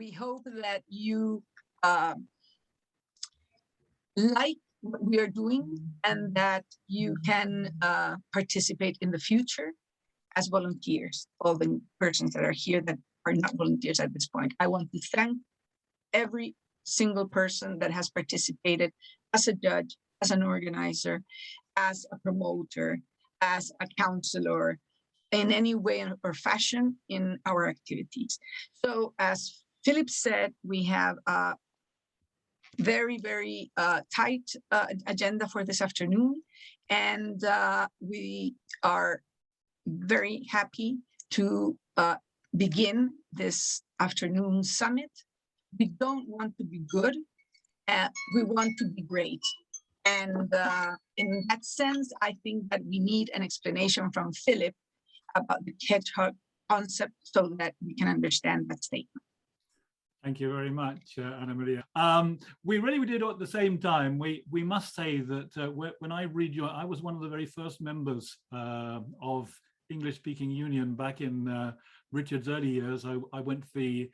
we hope that you like what we are doing and that you can participate in the future as volunteers, all the persons that are here that are not volunteers at this point. I want to thank every single person that has participated as a judge, as an organizer, as a promoter, as a counselor, in any way or fashion in our activities. So as Philip said, we have a very, very tight agenda for this afternoon. And we are very happy to begin this afternoon summit. We don't want to be good, we want to be great. And in that sense, I think that we need an explanation from Philip about the Hedgehog concept so that we can understand that statement. Thank you very much, Ana Maria. We really did at the same time. We must say that when I rejoined, I was one of the very first members of English Speaking Union back in Richard's early years. I went for the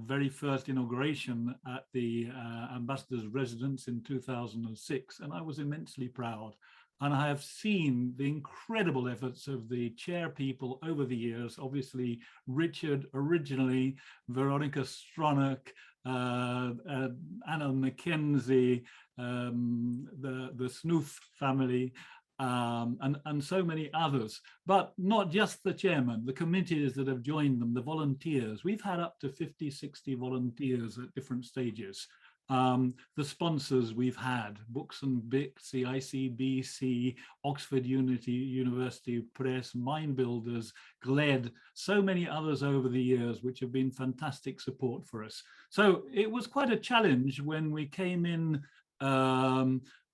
very first inauguration at the ambassador's residence in 2006, and I was immensely proud. And I have seen the incredible efforts of the chair people over the years. Obviously, Richard originally, Veronica Stronach, Anna Mackenzie, the Snoof family, and so many others, but not just the chairman, the committees that have joined them, the volunteers. We've had up to 50, 60 volunteers at different stages. The sponsors we've had, Books and Bits, the ICBC, Oxford University Press, Mind Builders, GLED, so many others over the years, which have been fantastic support for us. So it was quite a challenge when we came in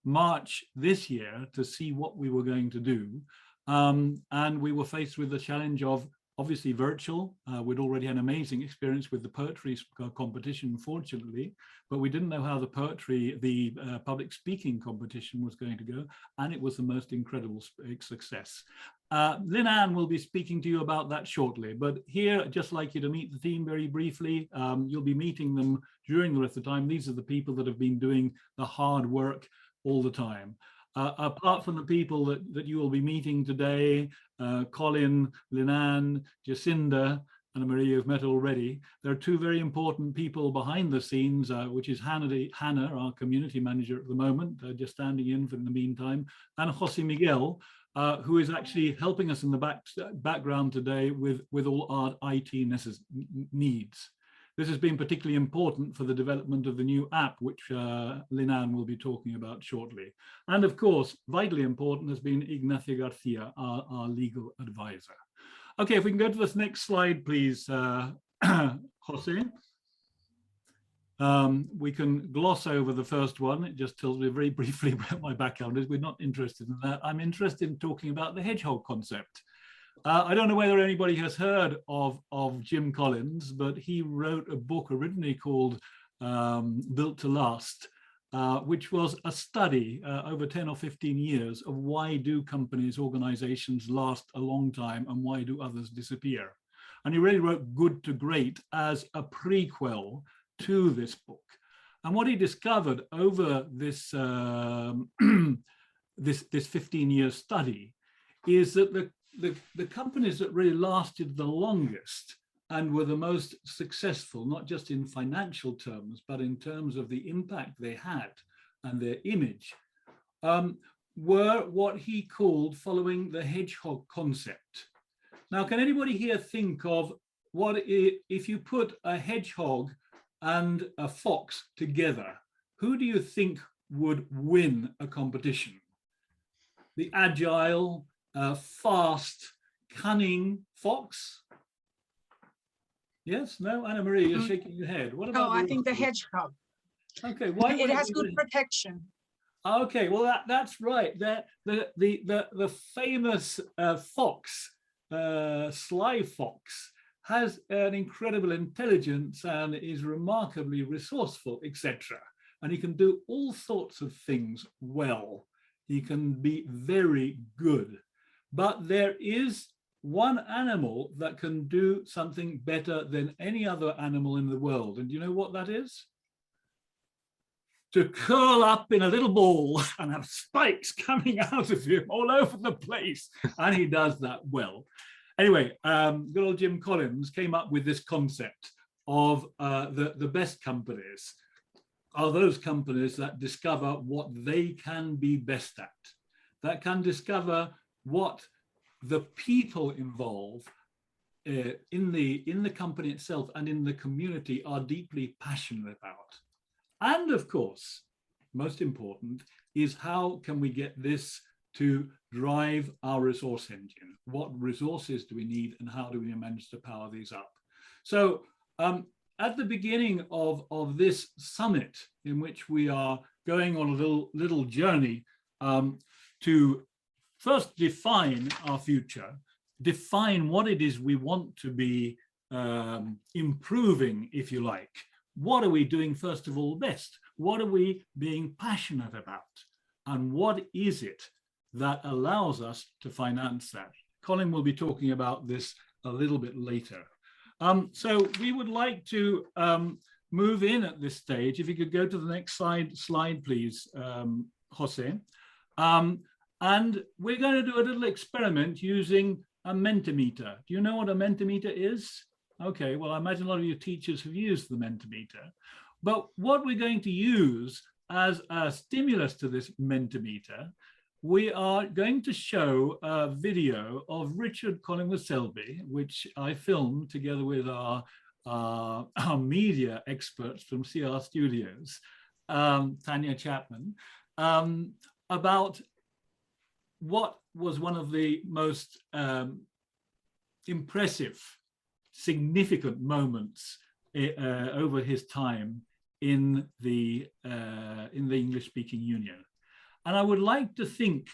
March this year to see what we were going to do. And we were faced with the challenge of obviously virtual. We'd already had an amazing experience with the poetry competition, fortunately, but we didn't know how the public speaking competition was going to go, and it was the most incredible success. Lynnann will be speaking to you about that shortly, but here, I'd just like you to meet the team very briefly. You'll be meeting them during the rest of the time. These are the people that have been doing the hard work all the time. Apart from the people that you will be meeting today, Colin, Lynnann, Jacinda, and Maria you've met already, there are two very important people behind the scenes, which is Hannah, our community manager at the moment, just standing in for in the meantime, and Jose Miguel, who is actually helping us in the background today with all our IT needs. This has been particularly important for the development of the new app, which Lynnann will be talking about shortly. And of course, vitally important has been Ignacio Garcia, our legal advisor. Okay, if we can go to this next slide, please, Jose. We can gloss over the first one. It just tells me very briefly about my background. We're not interested in that. I'm interested in talking about the Hedgehog Concept. I don't know whether anybody has heard of Jim Collins, but he wrote a book originally called Built to Last, which was a study over 10 or 15 years of why do companies, organizations last a long time and why do others disappear. And he really wrote Good to Great as a prequel to this book. And what he discovered over this, this 15-year study is that the companies that really lasted the longest and were the most successful, not just in financial terms, but in terms of the impact they had and their image, were what he called following the hedgehog concept. Now, can anybody here think of what if you put a hedgehog and a fox together, who do you think would win a competition? The agile, fast, cunning fox? Yes, no? Anna Maria, you're shaking your head. What about? No, I think the hedgehog. Okay, why? It has good protection. Okay, well that's right. The famous fox, sly fox, has an incredible intelligence and is remarkably resourceful, etc. And he can do all sorts of things well. He can be very good. But there is one animal that can do something better than any other animal in the world. And do you know what that is? To curl up in a little ball and have spikes coming out of him all over the place. And he does that well. Anyway, good old Jim Collins came up with this concept of the best companies are those companies that discover what they can be best at, that can discover what the people involved in the company itself and in the community are deeply passionate about. And of course, most important is how can we get this to drive our resource engine? What resources do we need and how do we manage to power these up? So at the beginning of this summit, in which we are going on a little journey to first define our future, define what it is we want to be improving, if you like. What are we doing, first of all, best? What are we being passionate about? And what is it that allows us to finance that? Colin will be talking about this a little bit later. So we would like to move in at this stage. If you could go to the next slide, please, Jose. And we're going to do a little experiment using a Mentimeter. Do you know what a Mentimeter is? Okay, well, I imagine a lot of your teachers have used the Mentimeter. But what we're going to use as a stimulus to this Mentimeter, we are going to show a video of Richard Collingwood-Selby, which I filmed together with our media experts from CR Studios, Tanya Chapman, about what was one of the most impressive, significant moments over his time in the English-speaking Union. And I would like to think,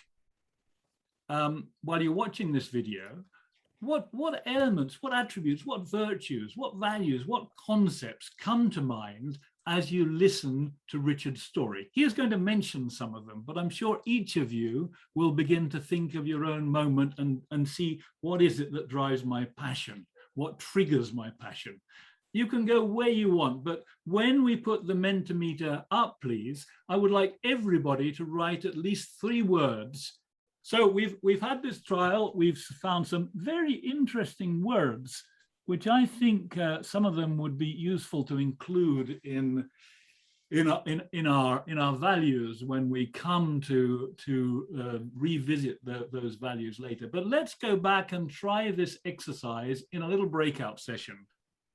while you're watching this video, what elements, what attributes, what virtues, what values, what concepts come to mind as you listen to Richard's story. He is going to mention some of them, but I'm sure each of you will begin to think of your own moment and see what is it that drives my passion, what triggers my passion. You can go where you want, but when we put the Mentimeter up, please, I would like everybody to write at least 3 words. So we've had this trial, we've found some very interesting words, which I think some of them would be useful to include in our values when we come to revisit those values later. But let's go back and try this exercise in a little breakout session.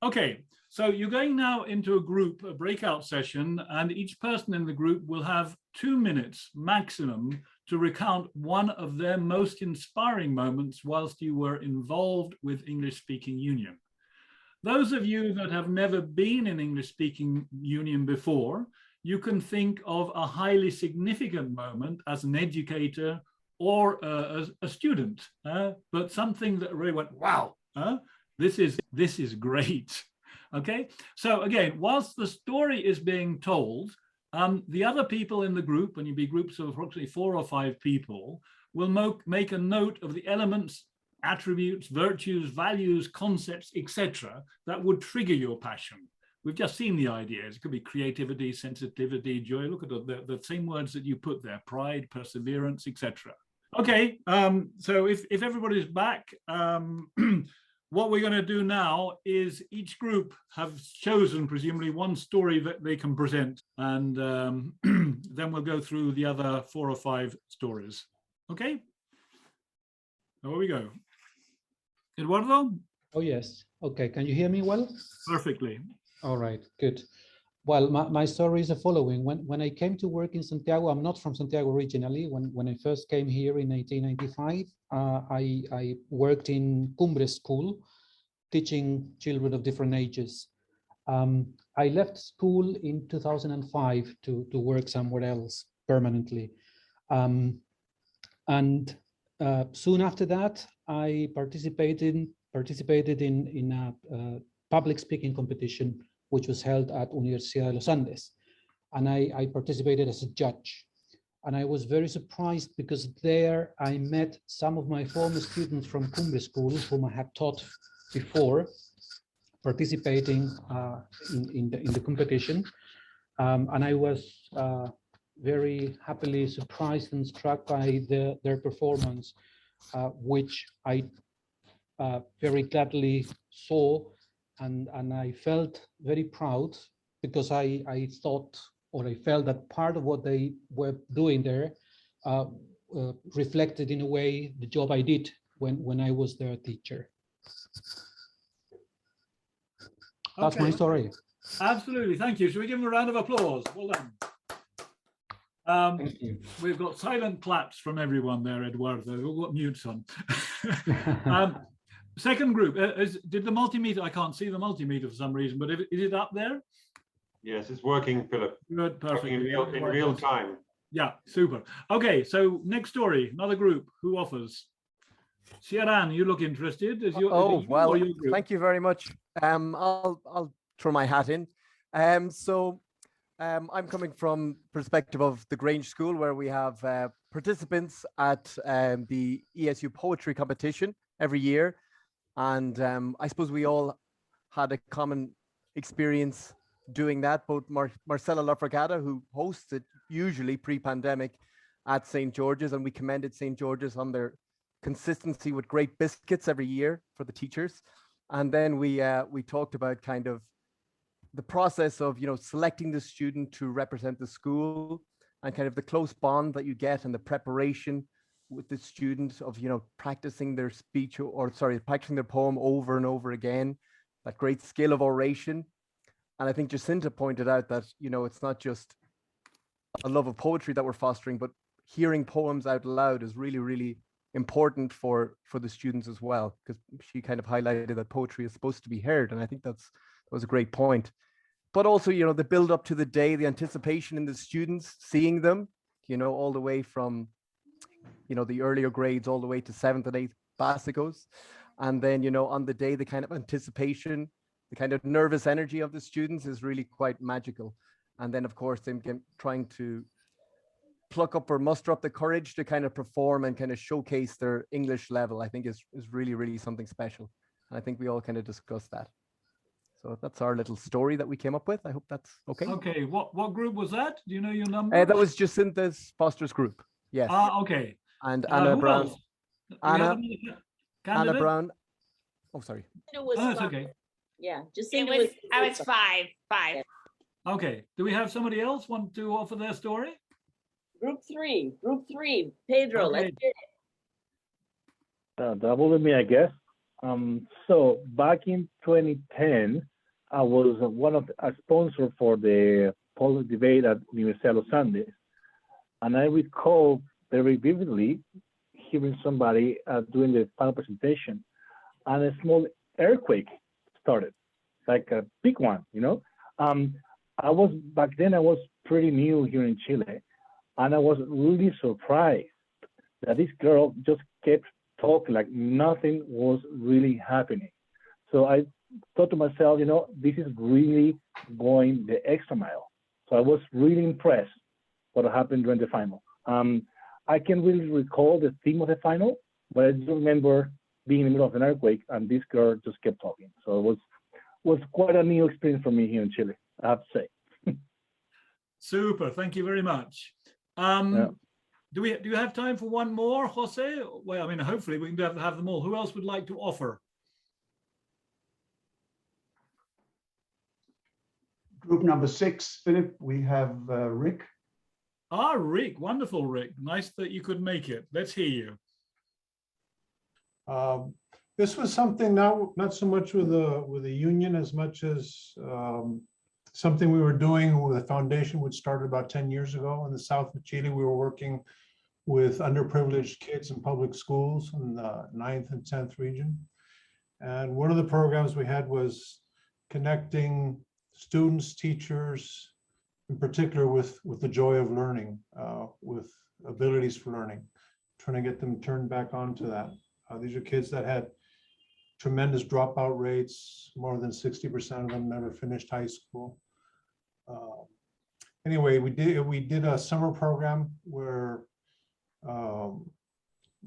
Okay, so you're going now into a breakout session, and each person in the group will have 2 minutes maximum to recount one of their most inspiring moments whilst you were involved with English-speaking Union. Those of you that have never been in English-speaking Union before, you can think of a highly significant moment as an educator or as a student, but something that really went, wow, this is great. Okay, so again, whilst the story is being told, the other people in the group, and you'll be groups of approximately 4 or 5 people, will make a note of the elements, attributes, virtues, values, concepts, etc., that would trigger your passion. We've just seen the ideas. It could be creativity, sensitivity, joy. Look at the same words that you put there: pride, perseverance, etc. Okay, so if everybody's back, what we're going to do now is each group have chosen presumably one story that they can present, and then we'll go through the other 4 or 5 stories. Okay, there we go. Eduardo? Oh, yes. Okay, can you hear me well? Perfectly. All right, good. Well, my story is the following. When I came to work in Santiago, I'm not from Santiago originally. When I first came here in 1895, I worked in Cumbre School, teaching children of different ages. I left school in 2005 to work somewhere else permanently. And soon after that, I participated in a public speaking competition, which was held at Universidad de los Andes. And I participated as a judge. And I was very surprised because there I met some of my former students from Cumbre School, whom I had taught before, participating in the competition. And I was very happily surprised and struck by their performance, which I very gladly saw, and I felt very proud because I thought, or I felt that part of what they were doing there reflected in a way the job I did when I was their teacher. That's my story. Absolutely, thank you. Should we give them a round of applause? Well done. Thank you. We've got silent claps from everyone there, Eduardo. We've all got mutes on. Second group, did the multimeter, I can't see the multimeter for some reason, but is it up there? Yes, it's working, Philip. Good, perfect. Working in real time. Yeah, super. Okay, so next story, another group. Who offers? Ciaran, you look interested. Well, thank you very much. I'll throw my hat in. I'm coming from perspective of the Grange School, where we have participants at the ESU poetry competition every year. And I suppose we all had a common experience doing that. Both Marcella Lafragata, who hosts it usually pre-pandemic at St. George's, and we commended St. George's on their consistency with great biscuits every year for the teachers. And then we talked about kind of the process of, selecting the student to represent the school, and kind of the close bond that you get and the preparation with the students of, practicing their speech practicing their poem over and over again, that great skill of oration. And I think Jacinda pointed out that, it's not just a love of poetry that we're fostering, but hearing poems out loud is really, really important for the students as well, because she kind of highlighted that poetry is supposed to be heard. And I think that was a great point. But also, the build up to the day, the anticipation in the students, seeing them, all the way from, the earlier grades all the way to 7th and 8th Basicos. And then, on the day, the kind of anticipation, the kind of nervous energy of the students is really quite magical. And then, of course, them trying to pluck up or muster up the courage to kind of perform and kind of showcase their English level, I think is really, really something special. And I think we all kind of discussed that. So that's our little story that we came up with. I hope that's okay. Okay, what group was that? Do you know your number? That was Jacinda's Foster's group. Yes. Okay. And Anna Brown. Anna Brown. Oh, sorry. That's okay. Yeah, Jacinda I was five. Okay. Do we have somebody else want to offer their story? Group three. Pedro, Okay. let's hear it. That will be me, I guess. So back in 2010, I was a sponsor for the poll debate at Universidad de los Andes. And I recall very vividly hearing somebody doing the final presentation, and a small earthquake started, like a big one, Back then I was pretty new here in Chile, and I was really surprised that this girl just kept talking like nothing was really happening. So I thought to myself, this is really going the extra mile. So I was really impressed what happened during the final. I can't really recall the theme of the final, but I do remember being in the middle of an earthquake and this girl just kept talking. So it was quite a new experience for me here in Chile, I have to say. Super, thank you very much. Do you have time for one more, Jose? Well, I mean, hopefully we can have them all. Who else would like to offer? Group number 6, Philip, we have Rick. Rick, wonderful, Rick. Nice that you could make it. Let's hear you. This was something not so much with the union as much as something we were doing with a foundation which started about 10 years ago in the south of Chile. We were working with underprivileged kids in public schools in the 9th and 10th region. And one of the programs we had was connecting students, teachers, in particular with the joy of learning, with abilities for learning, trying to get them turned back onto that. These are kids that had tremendous dropout rates. More than 60% of them never finished high school. anyway, we did a summer program where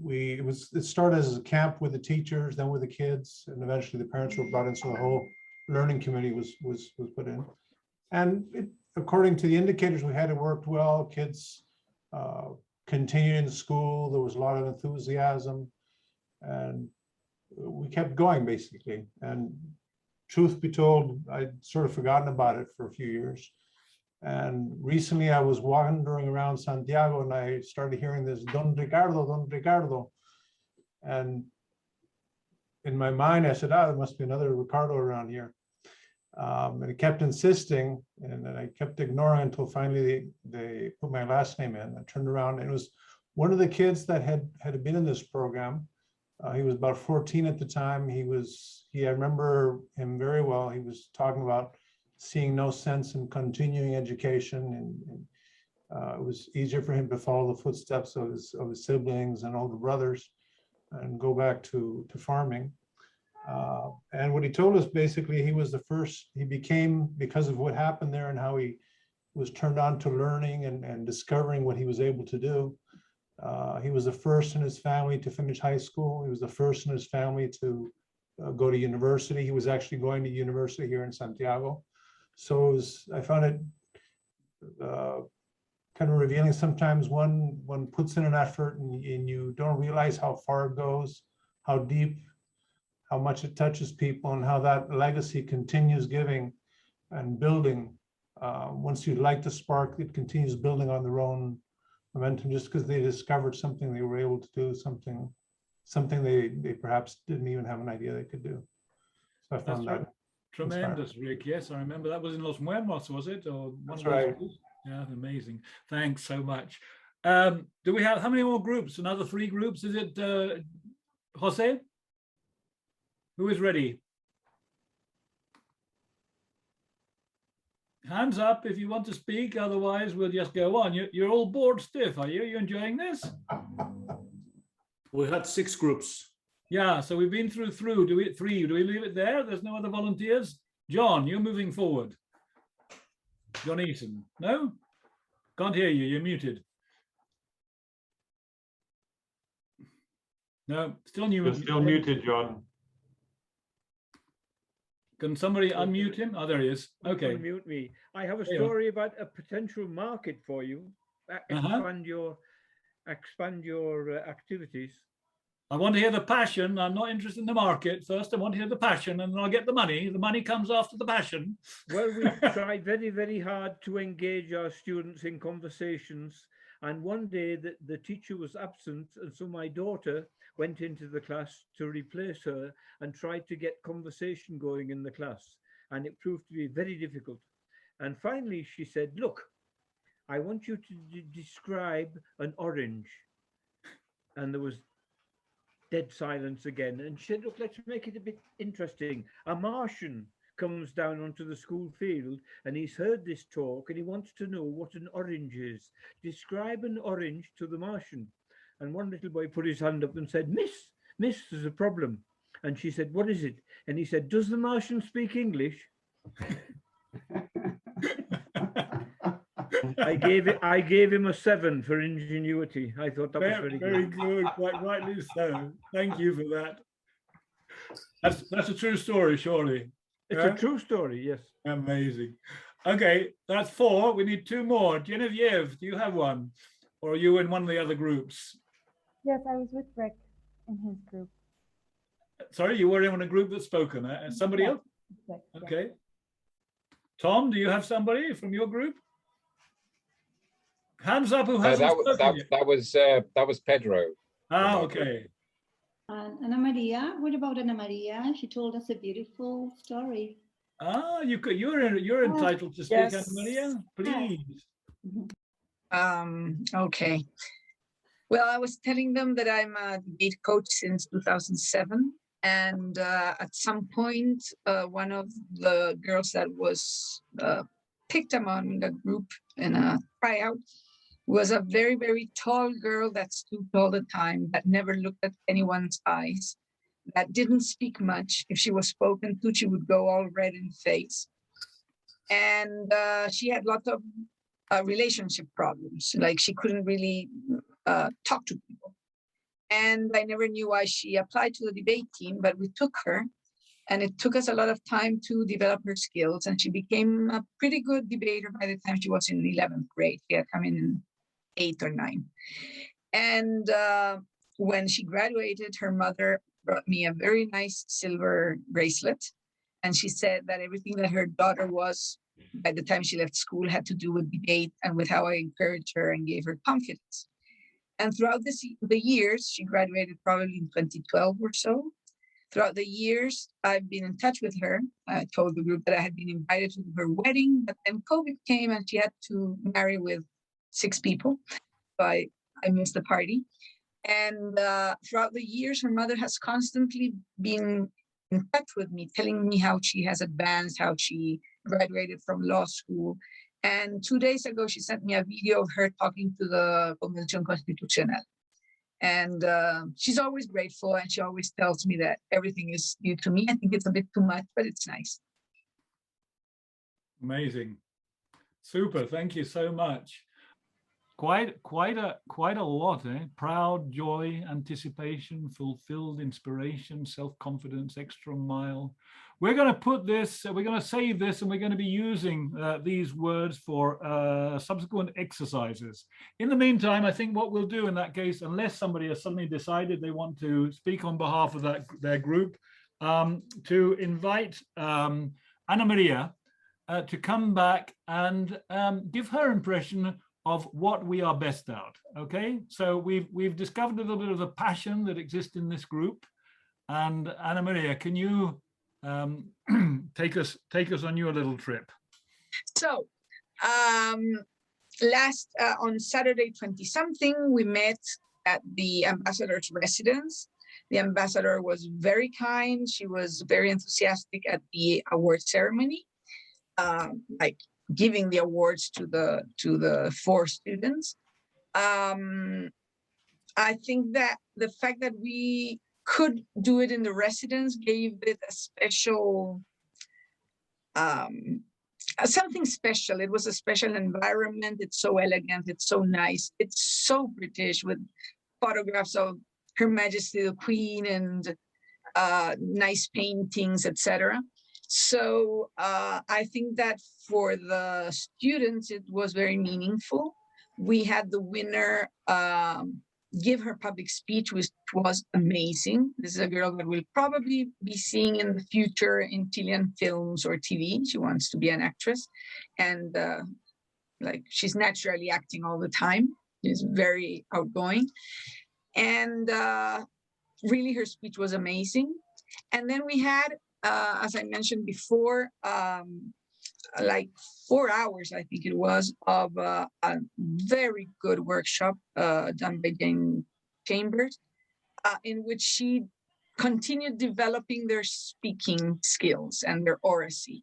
it started as a camp with the teachers, then with the kids, and eventually the parents were brought in, so the whole learning committee was put in. And according to the indicators we had, it worked well. Kids continued in school. There was a lot of enthusiasm, and we kept going basically. And truth be told, I'd sort of forgotten about it for a few years. And recently I was wandering around Santiago and I started hearing this Don Ricardo. And in my mind, I said, there must be another Ricardo around here. And it kept insisting, and then I kept ignoring until finally they put my last name in. I turned around and it was one of the kids that had been in this program. He was about 14 at the time. I remember him very well. He was talking about seeing no sense in continuing education, and it was easier for him to follow the footsteps of his siblings and older brothers and go back to farming. And what he told us, basically, he became, because of what happened there and how he was turned on to learning and discovering what he was able to do. He was the first in his family to finish high school. He was the first in his family to go to university. He was actually going to university here in Santiago. So I found it kind of revealing. Sometimes one puts in an effort and you don't realize how far it goes, how deep, how much it touches people, and how that legacy continues giving and building. Once you light the spark, it continues building on their own momentum, just because they discovered something they were able to do, something they perhaps didn't even have an idea they could do. So I found that tremendous, inspiring. Rick. Yes, I remember that was in Los Muertos, was it? Or That's right. Yeah, amazing. Thanks so much. Do we have, how many more groups? Another 3 groups? Is it Jose? Who is ready? Hands up if you want to speak, otherwise we'll just go on. You're all bored stiff, are you? Are you enjoying this? We had 6 groups. Yeah, so we've been through 3. Do we leave it there? There's no other volunteers? John, you're moving forward. John Eaton, no? Can't hear you, you're muted. No, still new. You're still muted, John. Can somebody unmute him? Oh, there he is. Okay. Unmute me. I have a story about a potential market for you. Expand your activities. I want to hear the passion. I'm not interested in the market. First, I want to hear the passion, and then I'll get the money. The money comes after the passion. Well, we've tried very, very hard to engage our students in conversations. And one day the teacher was absent, and so my daughter went into the class to replace her and tried to get conversation going in the class. And it proved to be very difficult. And finally, she said, look, I want you to describe an orange. And there was dead silence again. And she said, look, let's make it a bit interesting. A Martian comes down onto the school field and he's heard this talk and he wants to know what an orange is. Describe an orange to the Martian. And one little boy put his hand up and said, Miss, there's a problem. And she said, what is it? And he said, does the Martian speak English? I gave him a 7 for ingenuity. I thought that was very good. Good, quite rightly so. Thank you for that. That's a true story, surely. It's a true story, yes. Amazing. Okay, that's 4. We need 2 more. Genevieve, do you have one? Or are you in one of the other groups? Yes, I was with Rick in his group. Sorry, you were in a group that's spoken. Somebody else? Yes. Okay. Tom, do you have somebody from your group? Hands up who hasn't spoken yet. That was Pedro. Ah, okay. Ana Maria, what about Ana Maria? She told us a beautiful story. Ah, you're entitled to speak, yes. Ana Maria, please. Okay. Well, I was telling them that I'm a debate coach since 2007. And at some point, one of the girls that was picked among the group in a tryout was a very, very tall girl that stooped all the time, that never looked at anyone's eyes, that didn't speak much. If she was spoken to, she would go all red in the face. And she had lots of relationship problems. Like she couldn't really talk to people. And I never knew why she applied to the debate team, but we took her. And it took us a lot of time to develop her skills. And she became a pretty good debater by the time she was in 11th grade. She had come in 8th or 9th. And when she graduated, her mother brought me a very nice silver bracelet. And she said that everything that her daughter was by the time she left school had to do with debate and with how I encouraged her and gave her confidence. And throughout the years, she graduated probably in 2012 or so. Throughout the years, I've been in touch with her. I told the group that I had been invited to her wedding, but then COVID came and she had to marry with 6 people. So I missed the party. And throughout the years, her mother has constantly been in touch with me, telling me how she has advanced, how she graduated from law school. And 2 days ago, she sent me a video of her talking to the Convención Constitucional. And she's always grateful, and she always tells me that everything is due to me. I think it's a bit too much, but it's nice. Amazing. Super. Thank you so much. Quite a lot, eh? Proud, joy, anticipation, fulfilled, inspiration, self-confidence, extra mile. We're going to put this, we're going to save this, and we're going to be using these words for subsequent exercises. In the meantime, I think what we'll do in that case, unless somebody has suddenly decided they want to speak on behalf of their group, to invite Ana Maria to come back and give her impression of what we are best at. Okay, so we've discovered a little bit of the passion that exists in this group. And Ana Maria, can you take us on your little trip? So on Saturday 20-something, we met at the ambassador's residence. The ambassador was very kind. She was very enthusiastic at the award ceremony, like giving the awards to the 4 students. I think that the fact that we could do it in the residence gave it a special, something special. It was a special environment. It's so elegant. It's so nice. It's so British, with photographs of Her Majesty the Queen and nice paintings, etc. So I think that for the students, it was very meaningful. We had the winner give her public speech, which was amazing. This is a girl that we'll probably be seeing in the future in Chilean films or TV. She wants to be an actress. And like she's naturally acting all the time. She's very outgoing. And really her speech was amazing. And then we had, as I mentioned before, like 4 hours, I think it was, of a very good workshop done by Jane Chambers, in which she continued developing their speaking skills and their oracy.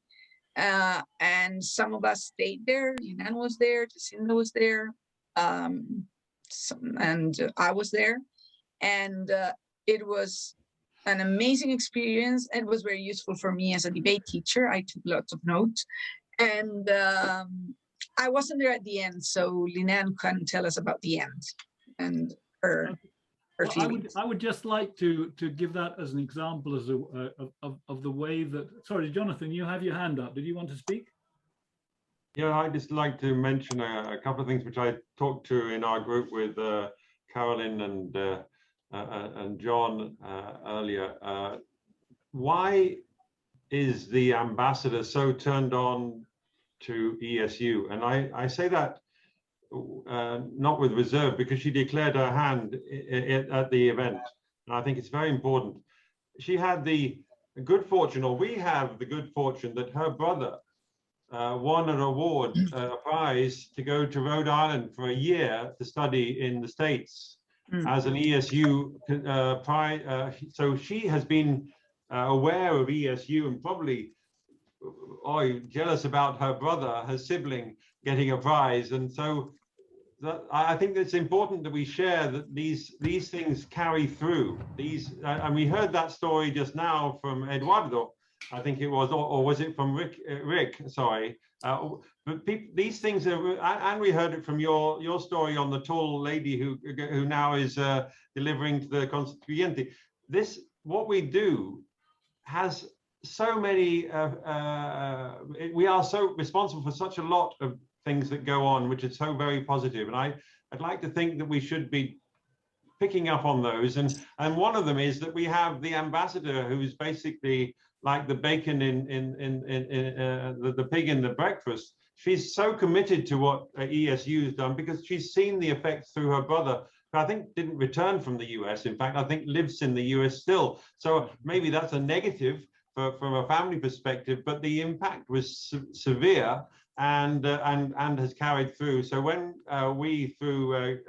And some of us stayed there. Lynnann was there, Jacinda was there, and I was there. And it was an amazing experience. It was very useful for me as a debate teacher. I took lots of notes. And I wasn't there at the end, so Lynnann can tell us about the end and her feelings. I would just like to give that as an example as of the way that. Sorry, Jonathan, you have your hand up. Did you want to speak? Yeah, I'd just like to mention a couple of things which I talked to in our group with Colin and John earlier. Why is the ambassador so turned on to ESU? And I say that not with reserve, because she declared her hand at the event. And I think it's very important. She had the good fortune, or we have the good fortune, that her brother won an award, a prize, to go to Rhode Island for a year to study in the States as an ESU prize. So she has been aware of ESU and probably jealous about her brother, her sibling, getting a prize. And so I think it's important that we share that these things carry through. And we heard that story just now from Eduardo, I think it was, or was it from Rick? Sorry. But these things are, and we heard it from your story on the tall lady who now is delivering to the Constituyente. This, what we do, has so many. We are so responsible for such a lot of things that go on, which is so very positive. And I'd like to think that we should be picking up on those, and one of them is that we have the ambassador, who's basically like the bacon in the pig in the breakfast. She's so committed to what ESU has done because she's seen the effects through her brother, who I think didn't return from the US. In fact, I think lives in the US still. So maybe that's a negative from a family perspective, but the impact was severe and has carried through. So when we, through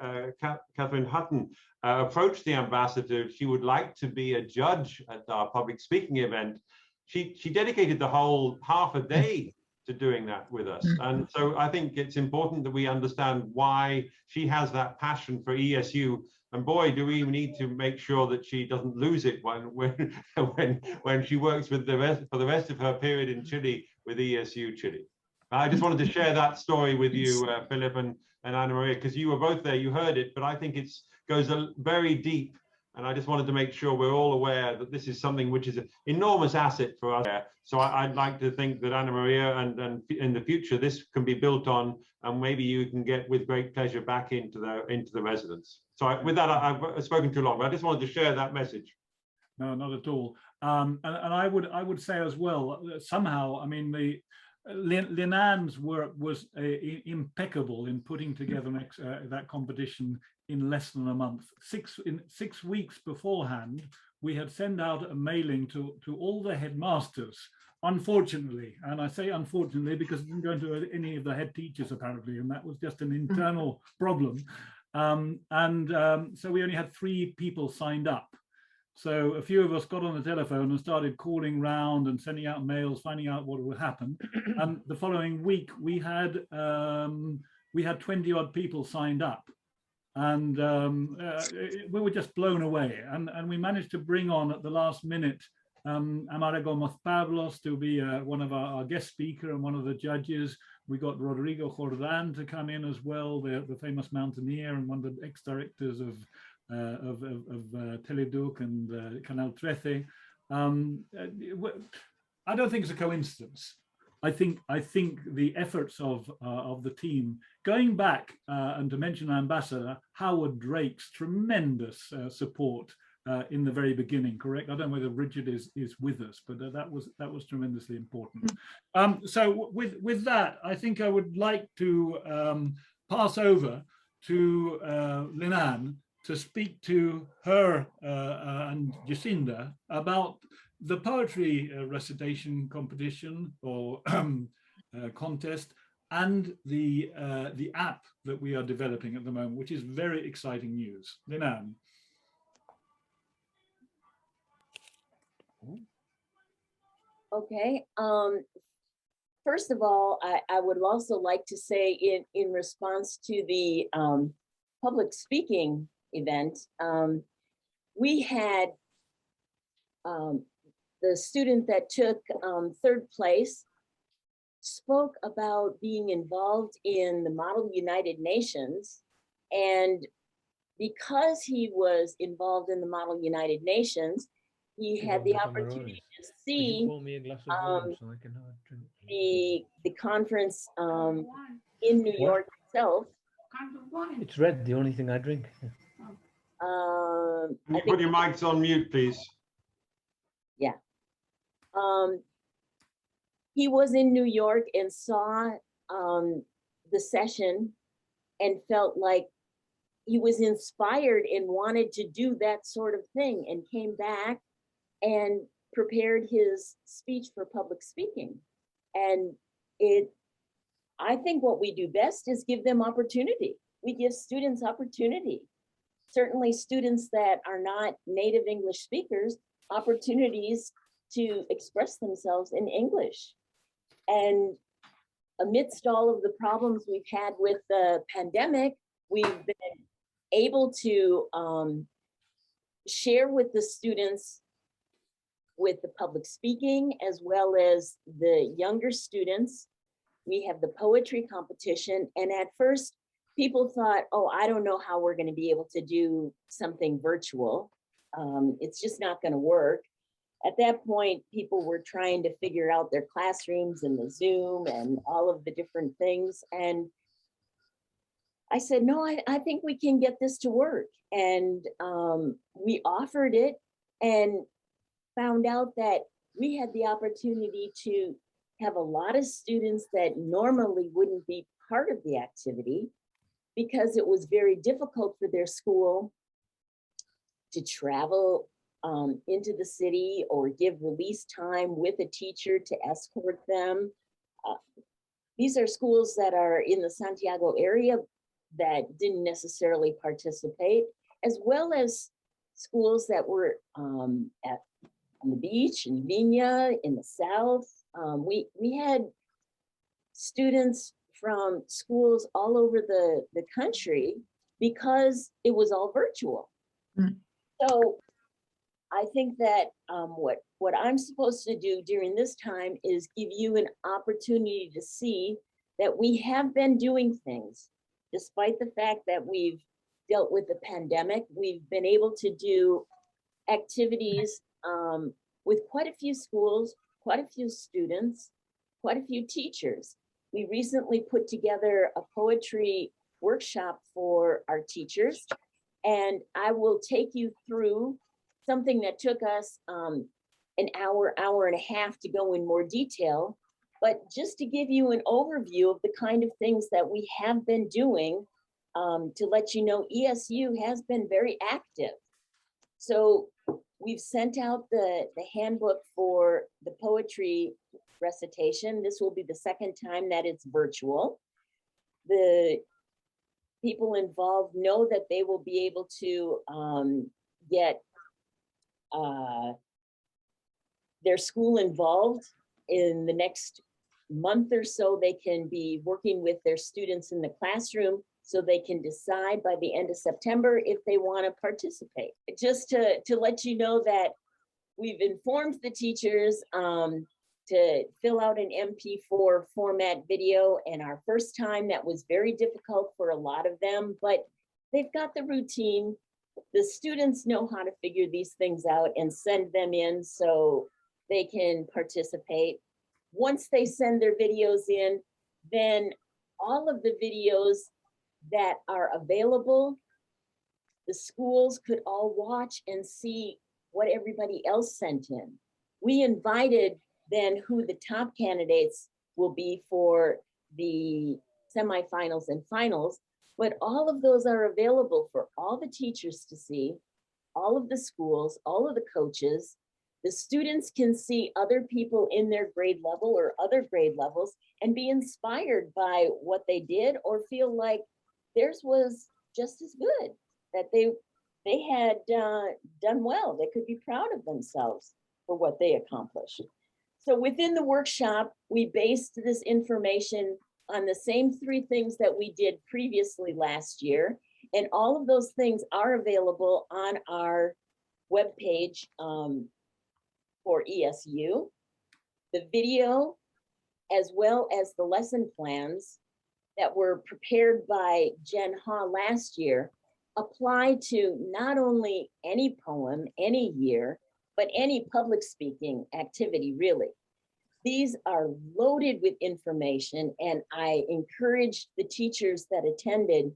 Catherine Hutton, approached the ambassador, she would like to be a judge at our public speaking event. She dedicated the whole half a day to doing that with us. And so I think it's important that we understand why she has that passion for ESU. And boy, do we need to make sure that she doesn't lose it when she works with for the rest of her period in Chile with ESU Chile. I just wanted to share that story with you, Philip and Anna Maria, because you were both there, you heard it, but I think it goes very deep. And I just wanted to make sure we're all aware that this is something which is an enormous asset for us. So I'd like to think that Anna Maria and in the future, this can be built on, and maybe you can get with great pleasure back into the residence. So with that, I've spoken too long, but I just wanted to share that message. No, not at all. And I would say as well, somehow, I mean, Lynnann's work was impeccable in putting together that competition in less than a month. 6 weeks beforehand, we had sent out a mailing to all the headmasters, unfortunately. And I say unfortunately because it didn't go into any of the head teachers apparently, and that was just an internal problem. So we only had 3 people signed up. So a few of us got on the telephone and started calling round and sending out mails, finding out what would happen. And the following week, we had 20 odd people signed up, and we were just blown away. And we managed to bring on at the last minute Amara Gomez Pablos to be one of our guest speaker and one of the judges. We got Rodrigo Jordan to come in as well, the famous mountaineer and one of the ex-directors of Teleduc and Canal 13. I don't think it's a coincidence. I think the efforts of the team, going back and to mention Ambassador Howard Drake's tremendous support in the very beginning, correct? I don't know whether Richard is with us, but that was tremendously important. So with that, I think I would like to pass over to Lynnann to speak to her and Jacinda about the poetry recitation competition or contest and the app that we are developing at the moment, which is very exciting news. Lynnann. Okay. First of all, I would also like to say in response to the public speaking event, we had the student that took 3rd place spoke about being involved in the Model United Nations, and because he was involved in the Model United Nations, he had the opportunity to see the conference in New York itself. It's red, the only thing I drink. Can you put your mics on mute, please? Yeah. He was in New York and saw the session and felt like he was inspired and wanted to do that sort of thing, and came back and prepared his speech for public speaking. And I think what we do best is give them opportunity. We give students opportunity. Certainly students that are not native English speakers, opportunities to express themselves in English. And amidst all of the problems we've had with the pandemic, we've been able to share with the students with the public speaking as well as the younger students. We have the poetry competition. And at first, people thought, oh, I don't know how we're going to be able to do something virtual. It's just not going to work. At that point, people were trying to figure out their classrooms and the Zoom and all of the different things. And I said, no, I think we can get this to work. And we offered it and found out that we had the opportunity to have a lot of students that normally wouldn't be part of the activity because it was very difficult for their school to travel into the city or give release time with a teacher to escort them. These are schools that are in the Santiago area that didn't necessarily participate, as well as schools that were on the beach in Viña in the south. We had students from schools all over the country because it was all virtual. Mm. So I think that what I'm supposed to do during this time is give you an opportunity to see that we have been doing things. Despite the fact that we've dealt with the pandemic, we've been able to do activities with quite a few schools, quite a few students, quite a few teachers. We recently put together a poetry workshop for our teachers, and I will take you through something that took us an hour and a half to go in more detail, but just to give you an overview of the kind of things that we have been doing to let you know ESU has been very active. So we've sent out the handbook for the poetry recitation. This will be the second time that it's virtual. The people involved know that they will be able to get their school involved in the next month or so. They can be working with their students in the classroom so they can decide by the end of September if they want to participate. Just to let you know that we've informed the teachers to fill out an MP4 format video, and our first time that was very difficult for a lot of them, but they've got the routine. The students know how to figure these things out and send them in so they can participate. Once they send their videos in, then all of the videos that are available, the schools could all watch and see what everybody else sent in. We invited then who the top candidates will be for the semifinals and finals, but all of those are available for all the teachers to see, all of the schools, all of the coaches. The students can see other people in their grade level or other grade levels and be inspired by what they did or feel like theirs was just as good, that they had done well. They could be proud of themselves for what they accomplished. So within the workshop, we based this information on the same 3 things that we did previously last year. And all of those things are available on our webpage for ESU. The video, as well as the lesson plans that were prepared by Jen Ha last year, apply to not only any poem, any year, but any public speaking activity, really. These are loaded with information, and I encourage the teachers that attended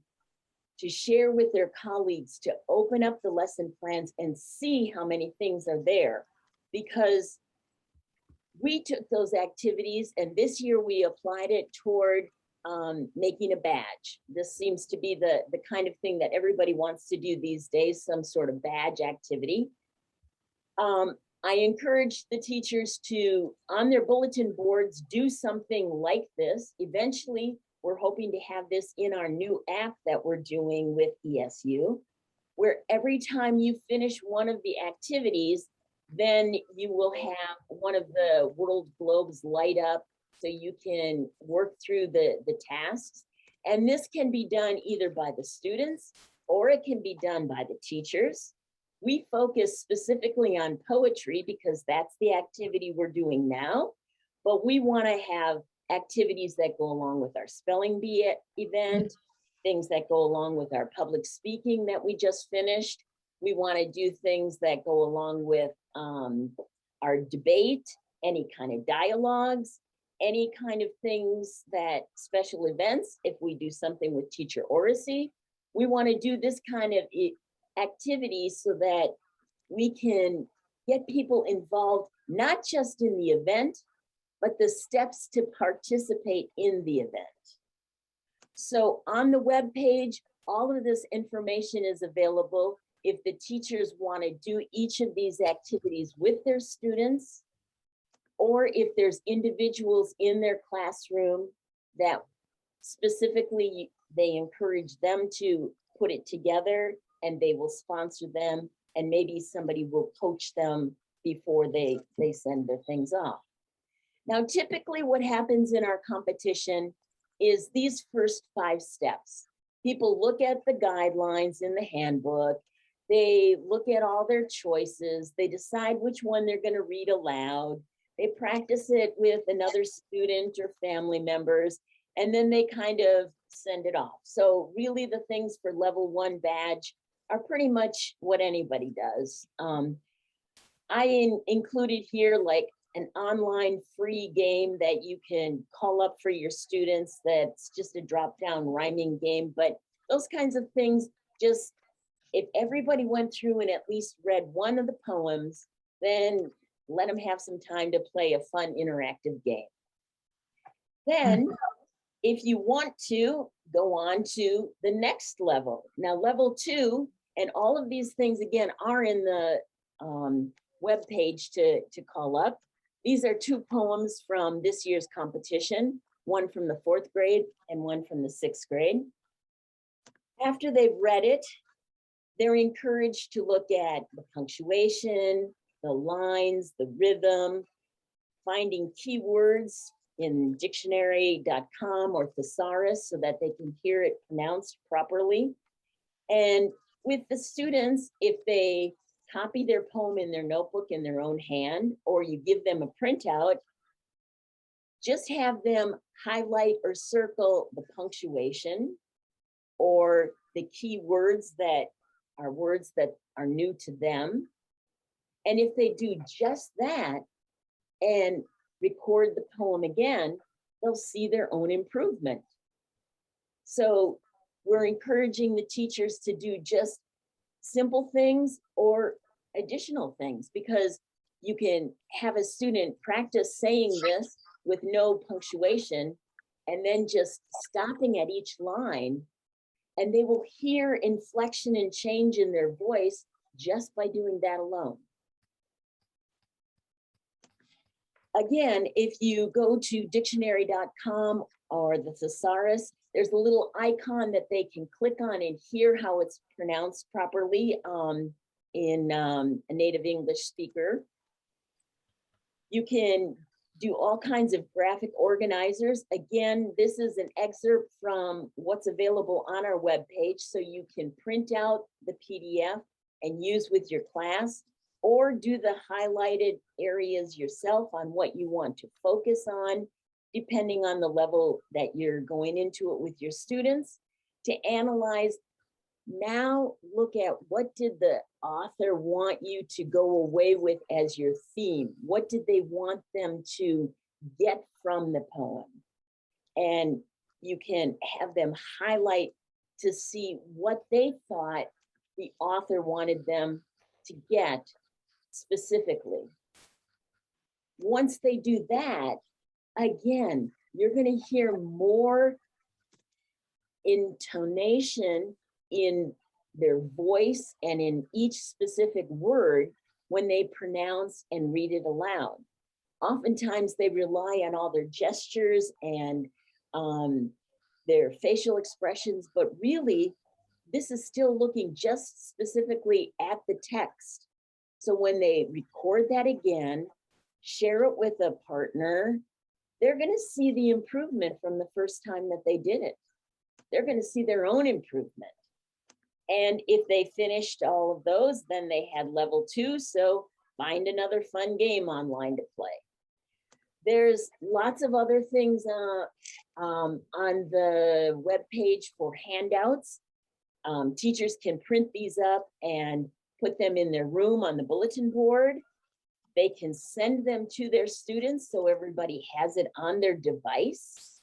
to share with their colleagues to open up the lesson plans and see how many things are there, because we took those activities and this year we applied it toward making a badge. This seems to be the kind of thing that everybody wants to do these days, some sort of badge activity. I encourage the teachers to, on their bulletin boards, do something like this. Eventually, we're hoping to have this in our new app that we're doing with ESU, where every time you finish one of the activities, then you will have one of the world globes light up so you can work through the tasks. And this can be done either by the students or it can be done by the teachers. We focus specifically on poetry because that's the activity we're doing now, but we want to have activities that go along with our spelling bee event, things that go along with our public speaking that we just finished. We want to do things that go along with our debate, any kind of dialogues, any kind of things that special events, if we do something with teacher oracy, we want to do this kind of activities so that we can get people involved, not just in the event, but the steps to participate in the event. So on the web page, all of this information is available. If the teachers want to do each of these activities with their students, or if there's individuals in their classroom that specifically they encourage them to put it together and they will sponsor them, and maybe somebody will coach them before they send their things off. Now, typically what happens in our competition is these first 5 steps. People look at the guidelines in the handbook, they look at all their choices, they decide which one they're going to read aloud, they practice it with another student or family members, and then they kind of send it off. So really the things for level 1 badge are pretty much what anybody does. I included here like an online free game that you can call up for your students that's just a drop-down rhyming game, but those kinds of things, just if everybody went through and at least read one of the poems, then let them have some time to play a fun interactive game. Then, if you want to, go on to the next level. Now, level 2, and all of these things, again, are in the web page to call up. These are 2 poems from this year's competition, one from the 4th grade and one from the 6th grade. After they've read it, they're encouraged to look at the punctuation, the lines, the rhythm, finding keywords in dictionary.com or thesaurus so that they can hear it pronounced properly. And with the students, if they copy their poem in their notebook in their own hand, or you give them a printout, just have them highlight or circle the punctuation or the key words that are new to them. And if they do just that and record the poem again, they'll see their own improvement. So we're encouraging the teachers to do just simple things or additional things, because you can have a student practice saying this with no punctuation and then just stopping at each line, and they will hear inflection and change in their voice just by doing that alone. Again, if you go to dictionary.com or the thesaurus, there's a little icon that they can click on and hear how it's pronounced properly in a native English speaker. You can do all kinds of graphic organizers. Again, this is an excerpt from what's available on our webpage, so you can print out the PDF and use with your class, or do the highlighted areas yourself on what you want to focus on, depending on the level that you're going into it with your students, to analyze. Now look at, what did the author want you to go away with as your theme? What did they want them to get from the poem? And you can have them highlight to see what they thought the author wanted them to get specifically. Once they do that, again, you're going to hear more intonation in their voice and in each specific word when they pronounce and read it aloud. Oftentimes they rely on all their gestures and their facial expressions, but really this is still looking just specifically at the text. So when they record that again, share it with a partner, they're going to see the improvement from the first time that they did it. They're going to see their own improvement. And if they finished all of those, then they had level 2. So find another fun game online to play. There's lots of other things on the webpage for handouts. Teachers can print these up and put them in their room on the bulletin board. They can send them to their students so everybody has it on their device,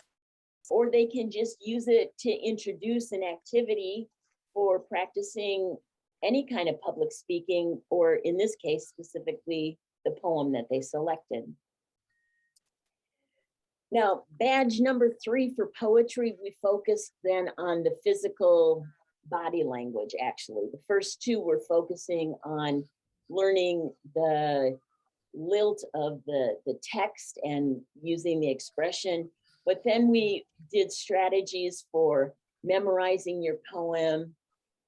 or they can just use it to introduce an activity for practicing any kind of public speaking, or in this case, specifically the poem that they selected. Now, badge number 3 for poetry, we focused then on the physical body language, actually. The first 2 were focusing on learning the lilt of the text and using the expression. But then we did strategies for memorizing your poem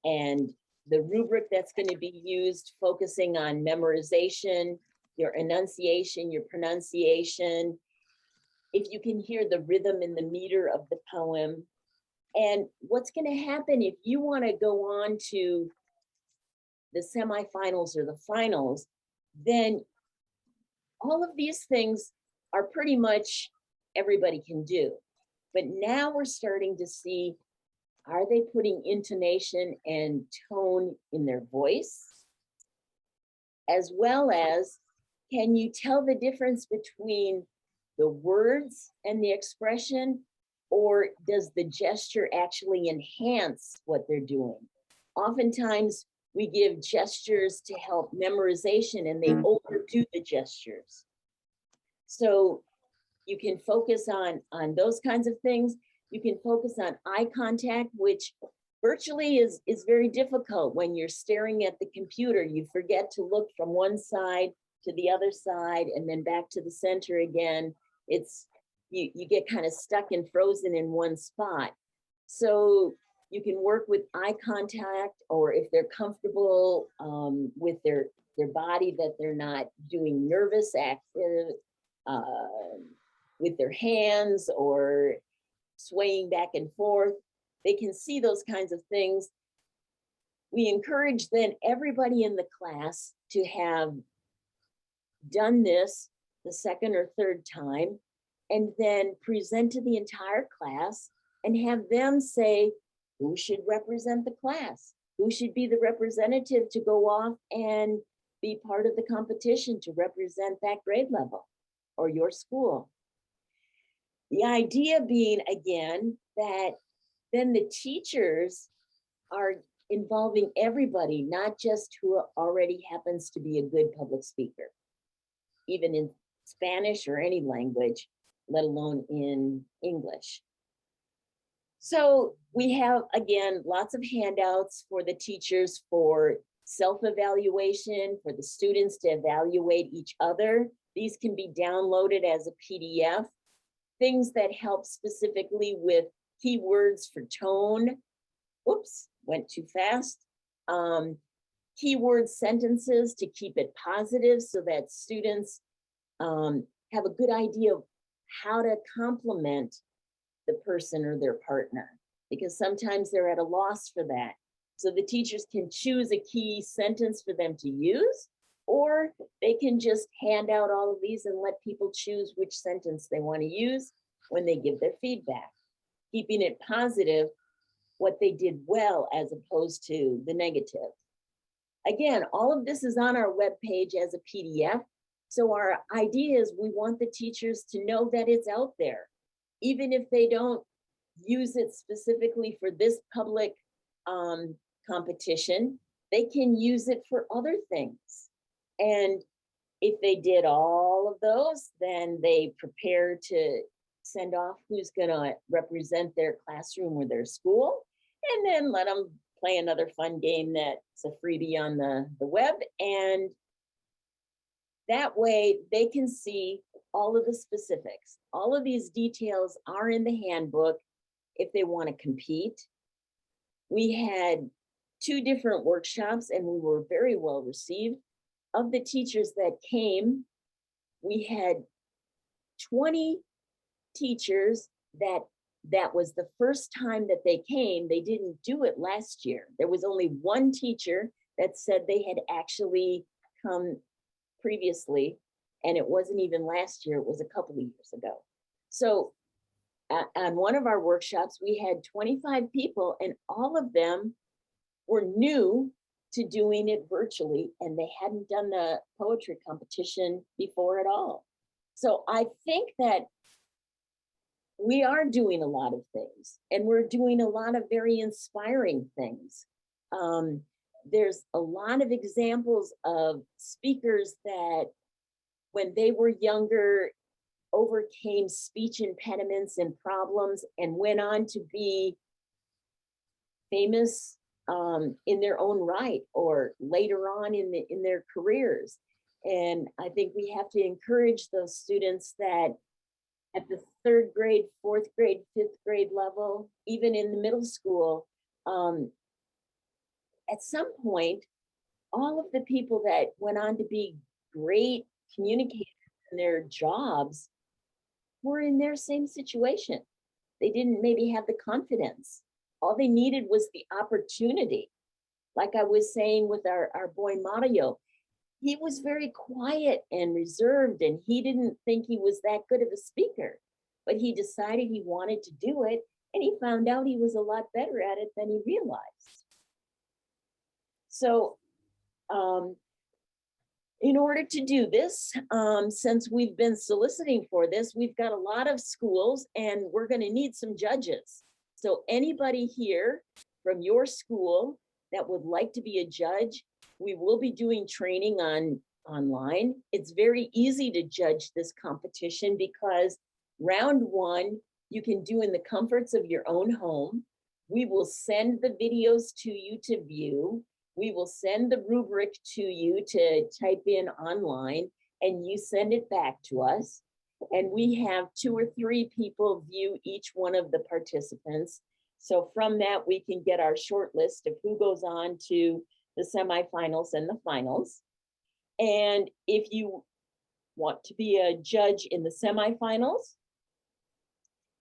and the rubric that's going to be used, focusing on memorization, your enunciation, your pronunciation, if you can hear the rhythm and the meter of the poem. And what's going to happen if you want to go on to the semifinals or the finals, then all of these things are pretty much everybody can do. But now we're starting to see, are they putting intonation and tone in their voice? As well as, can you tell the difference between the words and the expression, or does the gesture actually enhance what they're doing? Oftentimes we give gestures to help memorization and they overdo the gestures. So you can focus on those kinds of things. You can focus on eye contact, which virtually is very difficult when you're staring at the computer. You forget to look from one side to the other side and then back to the center again. You get kind of stuck and frozen in one spot. So you can work with eye contact, or if they're comfortable with their body, that they're not doing nervous active with their hands or swaying back and forth. They can see those kinds of things. We encourage then everybody in the class to have done this the second or third time, and then present to the entire class and have them say, who should represent the class? Who should be the representative to go off and be part of the competition to represent that grade level or your school? The idea being, again, that then the teachers are involving everybody, not just who already happens to be a good public speaker, even in Spanish or any language, let alone in English. So we have, again, lots of handouts for the teachers for self-evaluation, for the students to evaluate each other. These can be downloaded as a PDF. Things that help specifically with keywords for tone. Oops, went too fast. Keyword sentences to keep it positive so that students have a good idea of how to compliment the person or their partner, because sometimes they're at a loss for that. So the teachers can choose a key sentence for them to use, or they can just hand out all of these and let people choose which sentence they want to use when they give their feedback, keeping it positive, what they did well as opposed to the negative. Again, all of this is on our webpage as a PDF. So our idea is we want the teachers to know that it's out there. Even if they don't use it specifically for this public competition, they can use it for other things. And if they did all of those, then they prepare to send off who's gonna represent their classroom or their school, and then let them play another fun game that's a freebie on the web. And that way they can see all of the specifics. All of these details are in the handbook if they want to compete. We had 2 different workshops and we were very well received. Of the teachers that came, we had 20 teachers that that was the first time that they came. They didn't do it last year. There was only one teacher that said they had actually come previously, and it wasn't even last year, it was a couple of years ago. So on one of our workshops, we had 25 people, and all of them were new to doing it virtually, and they hadn't done the poetry competition before at all. So I think that we are doing a lot of things, and we're doing a lot of very inspiring things. There's a lot of examples of speakers that when they were younger overcame speech impediments and problems and went on to be famous in their own right, or later on in their careers. And I think we have to encourage those students that at the 3rd grade, 4th grade, 5th grade level, even in the middle school, at some point, all of the people that went on to be great communicators in their jobs were in their same situation. They didn't maybe have the confidence. All they needed was the opportunity. Like I was saying with our boy Mario, he was very quiet and reserved, and he didn't think he was that good of a speaker, but he decided he wanted to do it, and he found out he was a lot better at it than he realized. So in order to do this, since we've been soliciting for this, we've got a lot of schools, and we're going to need some judges. So anybody here from your school that would like to be a judge, we will be doing training online. It's very easy to judge this competition because round 1, you can do in the comforts of your own home. We will send the videos to you to view. We will send the rubric to you to type in online, and you send it back to us. And we have 2 or 3 people view each one of the participants. So from that, we can get our short list of who goes on to the semifinals and the finals. And if you want to be a judge in the semifinals,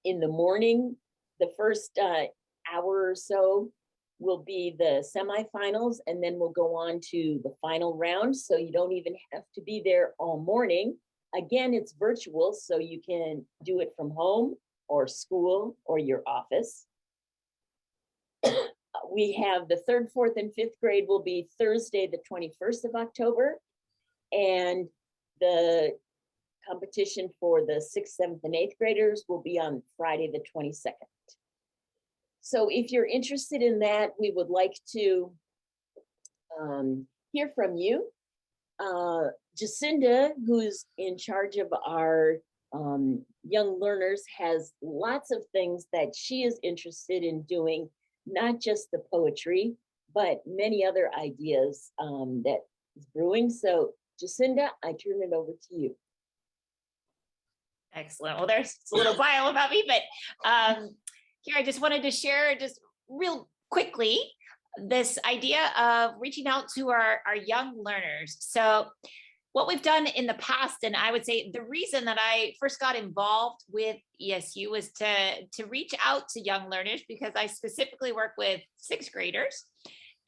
in the morning, the first hour or so will be the semifinals, and then we'll go on to the final round. So you don't even have to be there all morning. Again, it's virtual, so you can do it from home or school or your office. We have the 3rd, 4th, and 5th grade will be Thursday, the 21st of October. And the competition for the 6th, 7th, and 8th graders will be on Friday, the 22nd. So if you're interested in that, we would like to hear from you. Jacinda, who's in charge of our young learners, has lots of things that she is interested in doing, not just the poetry, but many other ideas that is brewing. So Jacinda, I turn it over to you. Excellent. Well, there's a little bio about me, but here I just wanted to share just real quickly this idea of reaching out to our young learners. So what we've done in the past, and I would say the reason that I first got involved with ESU was to reach out to young learners, because I specifically work with 6th graders.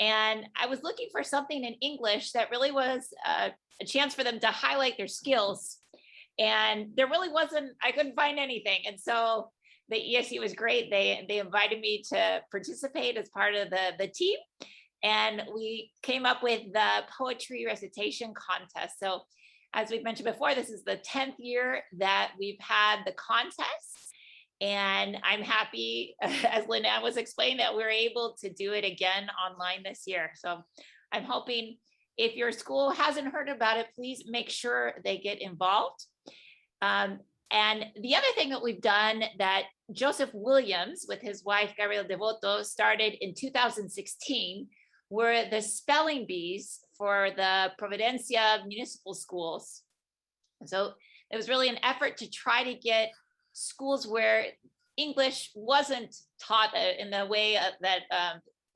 And I was looking for something in English that really was a chance for them to highlight their skills. And there really wasn't, I couldn't find anything. And so the ESU was great. They invited me to participate as part of the team. And we came up with the poetry recitation contest. So as we've mentioned before, this is the 10th year that we've had the contest. And I'm happy, as Lynnann was explaining, that we're able to do it again online this year. So I'm hoping if your school hasn't heard about it, please make sure they get involved. And the other thing that we've done that Joseph Williams with his wife, Gabriel Devoto, started in 2016 were the spelling bees for the Providencia municipal schools. So it was really an effort to try to get schools where English wasn't taught in the way that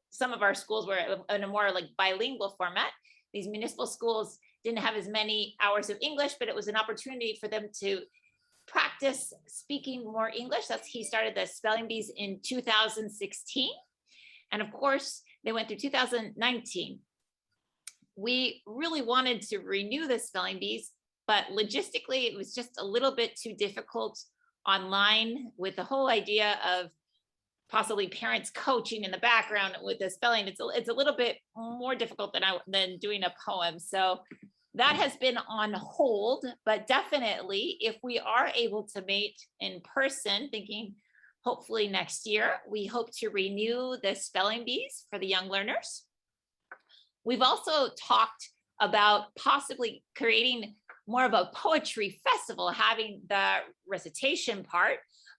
some of our schools were in a more like bilingual format. These municipal schools didn't have as many hours of English, but it was an opportunity for them to practice speaking more English. He started the spelling bees in 2016. And of course, they went through 2019. We really wanted to renew the spelling bees, but logistically, it was just a little bit too difficult online with the whole idea of possibly parents coaching in the background with the spelling. It's a little bit more difficult than doing a poem. So that has been on hold, but definitely if we are able to meet in person, thinking hopefully next year, we hope to renew the spelling bees for the young learners. We've also talked about possibly creating more of a poetry festival, having the recitation part,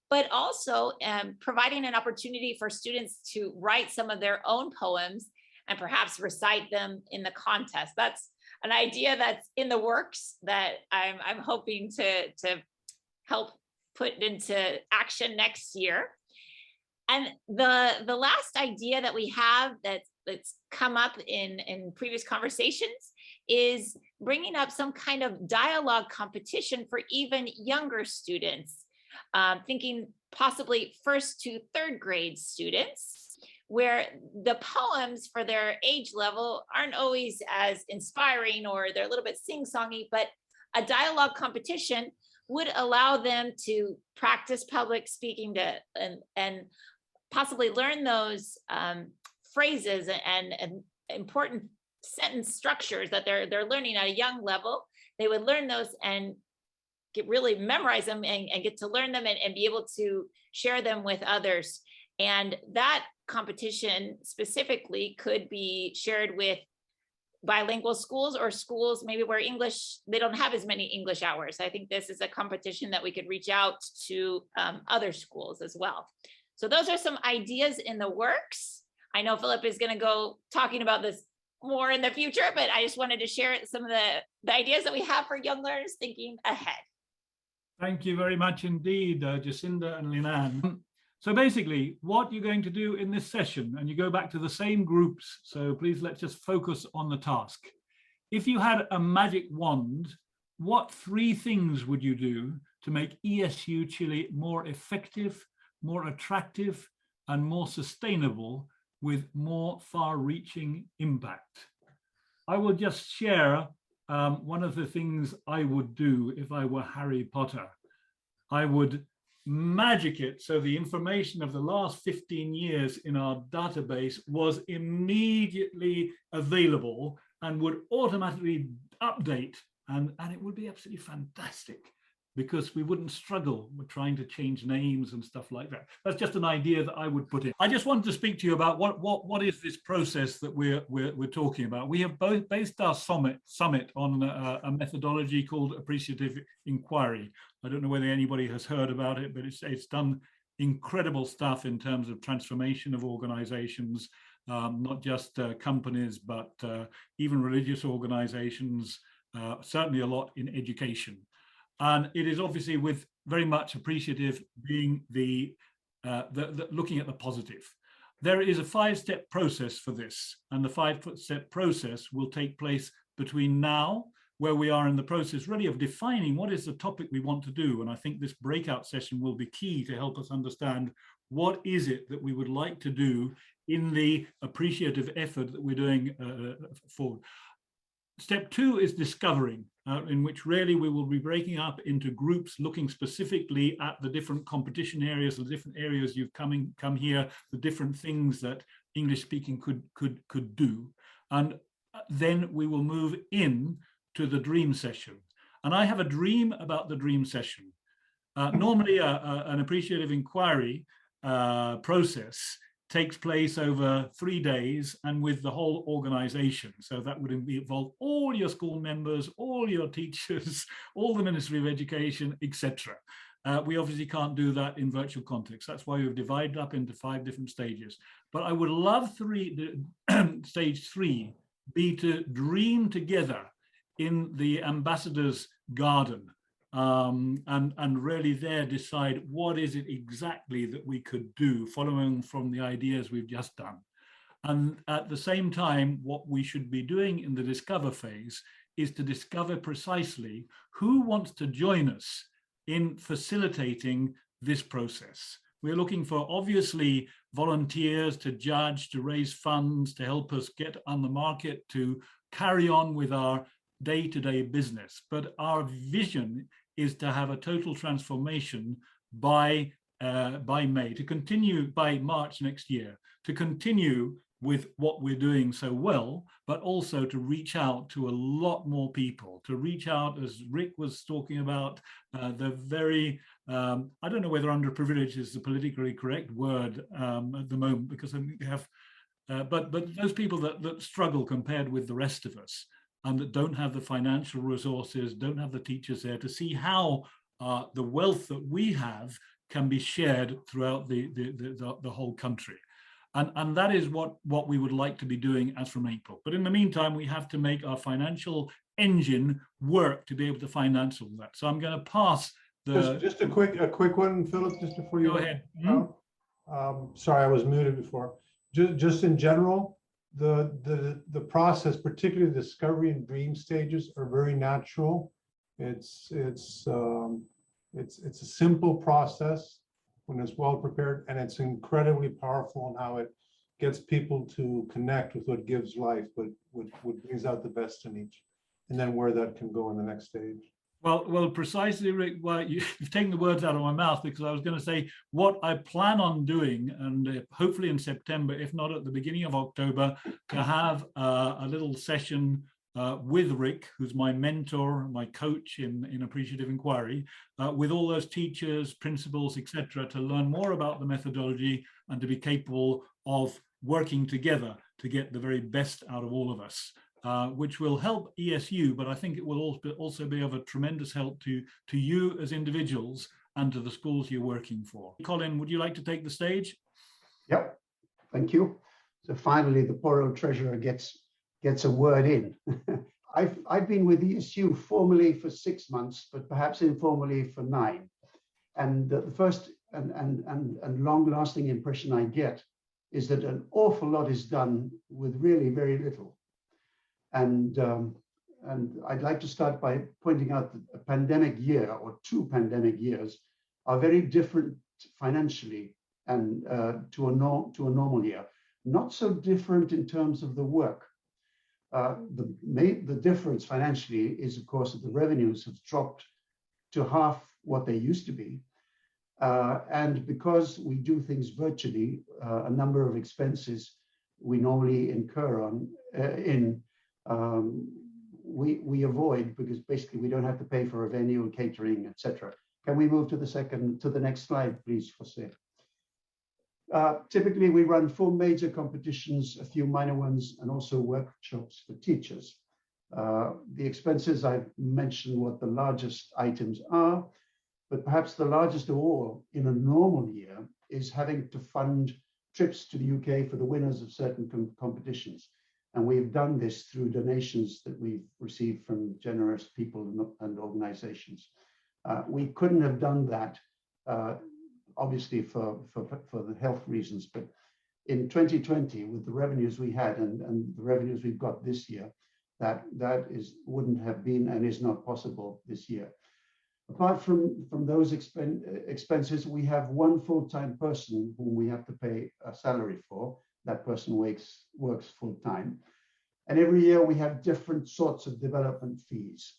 but also providing an opportunity for students to write some of their own poems and perhaps recite them in the contest. That's an idea that's in the works that I'm hoping to help put into action next year. And the last idea that we have that's come up in previous conversations is bringing up some kind of dialogue competition for even younger students, thinking possibly 1st to 3rd grade students, where the poems for their age level aren't always as inspiring or they're a little bit sing-songy, but a dialogue competition would allow them to practice public speaking and possibly learn those phrases and important sentence structures that they're learning at a young level. They would learn those and really memorize them and get to learn them and be able to share them with others. And that competition specifically could be shared with bilingual schools or schools maybe where English, they don't have as many English hours. I think this is a competition that we could reach out to other schools as well. So those are some ideas in the works. I know Philip is going to go talking about this more in the future, but I just wanted to share some of the ideas that we have for young learners thinking ahead. Thank you very much indeed, Jacinda and Lynnann. So basically, what you're going to do in this session, and you go back to the same groups, so please let's just focus on the task. If you had a magic wand, what 3 things would you do to make ESU Chile more effective, more attractive, and more sustainable with more far-reaching impact? I will just share one of the things I would do if I were Harry Potter. I would magic it so the information of the last 15 years in our database was immediately available and would automatically update, and it would be absolutely fantastic because we wouldn't struggle with trying to change names and stuff like that. That's just an idea that I would put in. I just wanted to speak to you about what is this process that we're talking about. We have both based our summit on a methodology called Appreciative Inquiry. I don't know whether anybody has heard about it, but it's done incredible stuff in terms of transformation of organizations, not just companies, but even religious organizations, certainly a lot in education. And it is obviously with very much appreciative being the looking at the positive. There is a 5-step process for this, and the 5-step process will take place between now, where we are in the process really of defining what is the topic we want to do. And I think this breakout session will be key to help us understand what is it that we would like to do in the appreciative effort that we're doing forward. Step 2 is discovering, in which really we will be breaking up into groups looking specifically at the different competition areas, the different areas you've come here, the different things that English speaking could do. And then we will move in to the dream session. And I have a dream about the dream session. Normally an appreciative inquiry process takes place over 3 days and with the whole organization. So that would involve all your school members, all your teachers, all the Ministry of Education, etc. We obviously can't do that in virtual context. That's why we've divided up into 5 different stages. But I would love stage 3 be to dream together in the ambassador's garden. And really there decide what is it exactly that we could do following from the ideas we've just done. And at the same time, what we should be doing in the discover phase is to discover precisely who wants to join us in facilitating this process. We're looking for, obviously, volunteers to judge, to raise funds, to help us get on the market, to carry on with our day-to-day business. But our vision is to have a total transformation by May, to continue by March next year, to continue with what we're doing so well, but also to reach out to a lot more people, to reach out, as Rick was talking about, the very, I don't know whether underprivileged is the politically correct word at the moment, because we have, but those people that struggle compared with the rest of us, and that don't have the financial resources, don't have the teachers there, to see how the wealth that we have can be shared throughout the whole country. And that is what we would like to be doing as from April. But in the meantime, we have to make our financial engine work to be able to finance all that. So I'm going to pass the... Just a quick one, Philip, just before you... Go ahead. Sorry, I was muted before. Just in general, the process, particularly the discovery and dream stages, are very natural. It's a simple process when it's well prepared, and it's incredibly powerful in how it gets people to connect with what gives life, what brings out the best in each, and then where that can go in the next stage. Well, precisely, Rick. Well, you've taken the words out of my mouth, because I was going to say what I plan on doing, and hopefully in September, if not at the beginning of October, to have a little session with Rick, who's my mentor, my coach in Appreciative Inquiry, with all those teachers, principals, etc., to learn more about the methodology and to be capable of working together to get the very best out of all of us. Which will help ESU, but I think it will also be of a tremendous help to you as individuals and to the schools you're working for. Colin, would you like to take the stage? Yep, thank you. So finally, the poor old treasurer gets a word in. I've been with ESU formally for 6 months, but perhaps informally for 9. And the first and long-lasting impression I get is that an awful lot is done with really very little. And I'd like to start by pointing out that a pandemic year or 2 pandemic years are very different financially and to a normal year. Not so different in terms of the work. The difference financially is, of course, that the revenues have dropped to half what they used to be. And because we do things virtually, a number of expenses we normally incur on we avoid, because basically we don't have to pay for a venue and catering, etc. Can we move to the next slide, please, Forster? Typically, we run 4 major competitions, a few minor ones, and also workshops for teachers. The expenses, I've mentioned what the largest items are, but perhaps the largest of all in a normal year is having to fund trips to the UK for the winners of certain competitions. And we've done this through donations that we've received from generous people and organizations. We couldn't have done that, obviously for the health reasons, but in 2020, with the revenues we had and the revenues we've got this year, that wouldn't have been and is not possible this year. Apart from those expenses, we have 1 full-time person whom we have to pay a salary for. That person works full-time. And every year we have different sorts of development fees.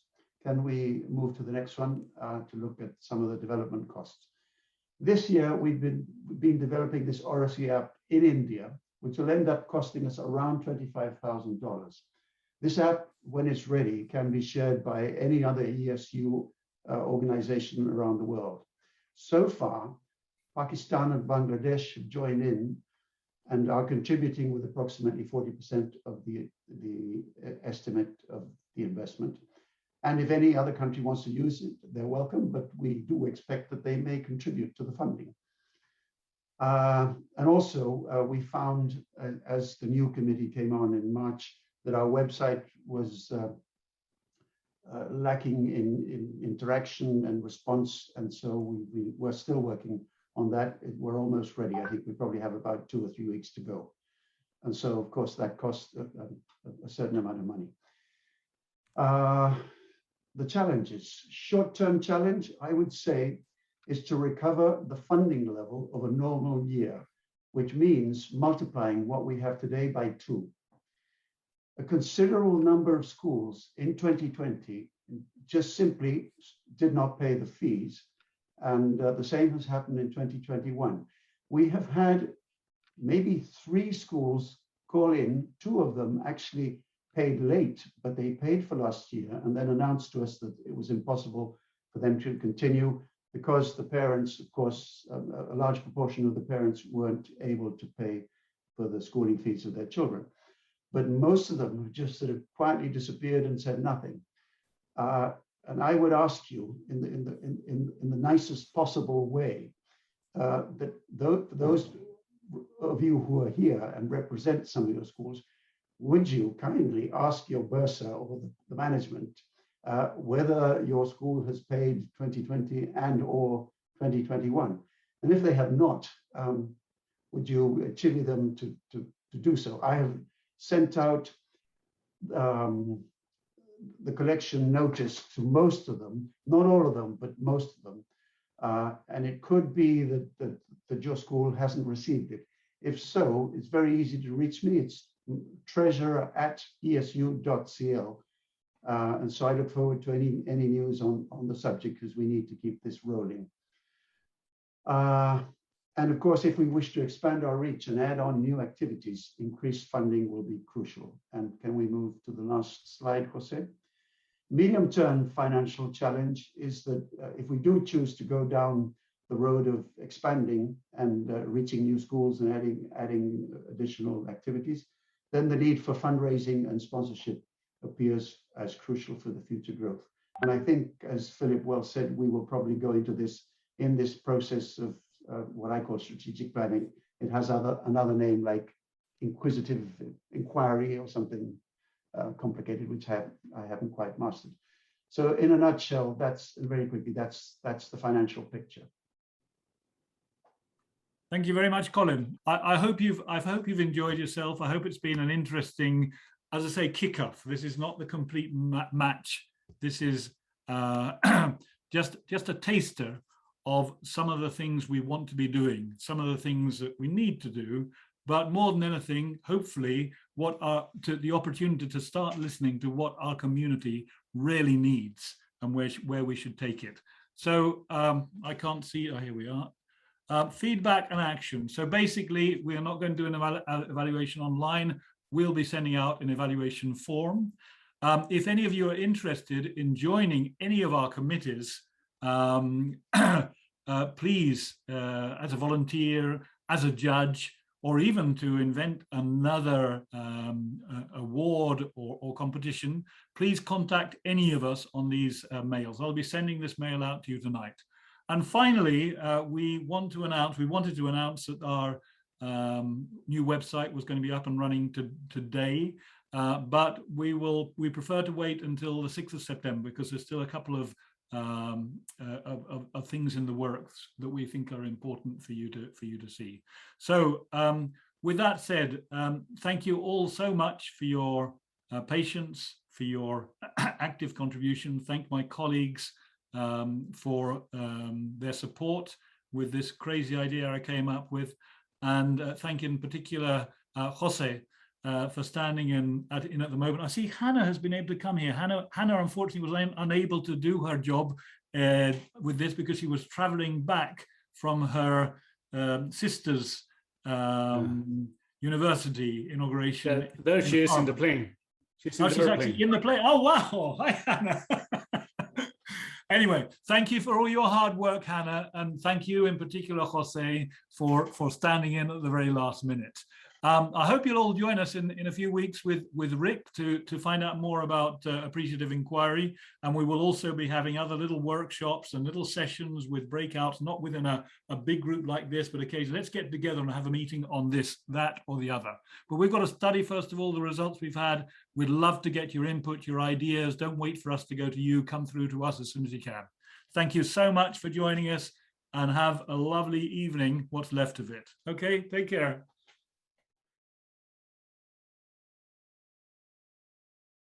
Can we move to the next one to look at some of the development costs? This year we've been developing this Oracy app in India, which will end up costing us around $25,000. This app, when it's ready, can be shared by any other ESU organization around the world. So far, Pakistan and Bangladesh have joined in and are contributing with approximately 40% of the estimate of the investment. And if any other country wants to use it, they're welcome, but we do expect that they may contribute to the funding. And also, we found, as the new committee came on in March, that our website was lacking in interaction and response. And so we're still working on that. We're almost ready. I think we probably have about 2 or 3 weeks to go. And so, of course, that costs a certain amount of money. the challenges. Short-term challenge, I would say, is to recover the funding level of a normal year, which means multiplying what we have today by 2. A considerable number of schools in 2020 just simply did not pay the fees, and the same has happened in 2021. We have had maybe 3 schools call in. 2 of them actually paid late, but they paid for last year and then announced to us that it was impossible for them to continue because the parents, of course, a large proportion of the parents weren't able to pay for the schooling fees of their children. But most of them have just sort of quietly disappeared and said nothing. And I would ask you in the nicest possible way that those of you who are here and represent some of your schools, would you kindly ask your bursar or the management whether your school has paid 2020 and or 2021? And if they have not, would you chivvy them to do so? I have sent out the collection notice to most of them, not all of them, but most of them. And it could be that your school hasn't received it. If so, it's very easy to reach me. It's treasurer@esu.cl. And so I look forward to any news on the subject, because we need to keep this rolling. And of course, if we wish to expand our reach and add on new activities, increased funding will be crucial. And can we move to the last slide, Jose? Medium-term financial challenge is that if we do choose to go down the road of expanding and reaching new schools and adding additional activities, then the need for fundraising and sponsorship appears as crucial for the future growth. And I think, as Philip well said, we will probably go into this in this process of what I call strategic planning. It has another name like inquisitive inquiry or something complicated, which I haven't quite mastered. So in a nutshell, that's very quickly, that's the financial picture. Thank you very much, Colin. I hope you've enjoyed yourself. I hope it's been an interesting, as I say, kickoff. This is not the complete match. This is just a taster of some of the things we want to be doing, some of the things that we need to do, but more than anything, hopefully, the opportunity to start listening to what our community really needs and where we should take it. So I can't see, oh, here we are. Feedback and action. So basically, we are not going to do an evaluation online. We'll be sending out an evaluation form. If any of you are interested in joining any of our committees, please, as a volunteer, as a judge, or even to invent another award or competition, please contact any of us on these mails. I'll be sending this mail out to you tonight. And finally, we wanted to announce that our new website was going to be up and running today, but we prefer to wait until the 6th of September because there's still a couple of things in the works that we think are important for you to see. So with that said, thank you all so much for your patience, for your active contribution. Thank my colleagues for their support with this crazy idea I came up with, and thank in particular Jose for standing in at the moment. I see Hannah has been able to come here. Hannah unfortunately was unable to do her job with this because she was traveling back from her sister's university inauguration. Yeah, there she is in the plane. She's actually in the plane. Oh, wow. Hi, Hannah. Anyway, thank you for all your hard work, Hannah, and thank you in particular, Jose, for standing in at the very last minute. I hope you'll all join us in a few weeks with Rick to find out more about Appreciative Inquiry, and we will also be having other little workshops and little sessions with breakouts, not within a big group like this, but occasionally let's get together and have a meeting on this, that, or the other. But we've got to study, first of all, the results we've had. We'd love to get your input, your ideas. Don't wait for us to go to you. Come through to us as soon as you can. Thank you so much for joining us, and have a lovely evening, what's left of it. Okay, take care.